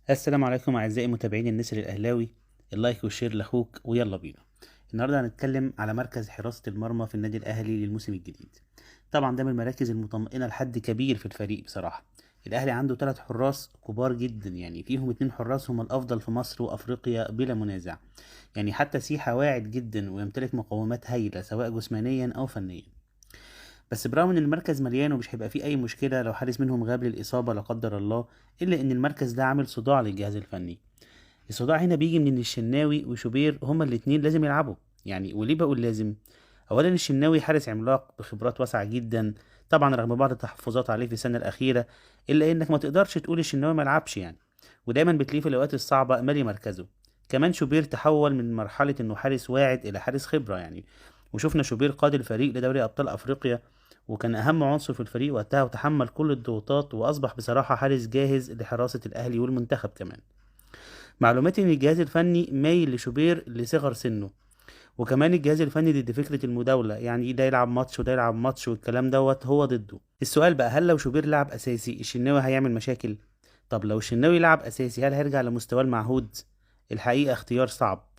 السلام عليكم أعزائي متابعين النسر الأهلاوي. اللايك والشير لأخوك ويلا بينا. النهاردة هنتكلم على مركز حراسة المرمى في النادي الأهلي للموسم الجديد. طبعا ده من المراكز المطمئنة لحد كبير في الفريق بصراحة. الأهلي عنده 3 حراس كبار جدا، يعني فيهم 2 حراس هم الأفضل في مصر وأفريقيا بلا منازع. يعني حتى سيحة واعد جدا ويمتلك مقومات هايلة سواء جسمانيا أو فنيا. بس برغم ان المركز مليان ومش هيبقى فيه اي مشكلة لو حارس منهم غاب للإصابة لا قدر الله، الا ان المركز ده عامل صداع للجهاز الفني. الصداع هنا بيجي من ان الشناوي وشوبير هما الاتنين لازم يلعبوا. يعني وليه بقول لازم؟ اولا الشناوي حارس عملاق بخبرات واسعة جدا، طبعا رغم بعض التحفظات عليه في السنة الأخيرة، إلا إنك ما تقدرش تقول الشناوي ملعبش يعني. ودايما بتلاقيه في الأوقات الصعبة مالي مركزه. كمان شوبير تحول من مرحلة إنه حارس واعد إلى حارس خبرة يعني. وشفنا شوبير قاد الفريق لدوري أبطال أفريقيا، وكان أهم عنصر في الفريق وقتها وتحمل كل الضغوطات وأصبح بصراحة حارس جاهز لحراسة الأهلي والمنتخب كمان. معلوماتي ان الجهاز الفني مايل لشوبير لصغر سنه، وكمان الجهاز الفني ضد فكرة المداولة، يعني ده يلعب ماتش وده يلعب ماتش والكلام دوت هو ضده. السؤال بقى، هل لو شوبير لعب اساسي الشناوي هيعمل مشاكل؟ طب لو الشناوي لعب اساسي هل هيرجع لمستواه المعهود؟ الحقيقة اختيار صعب.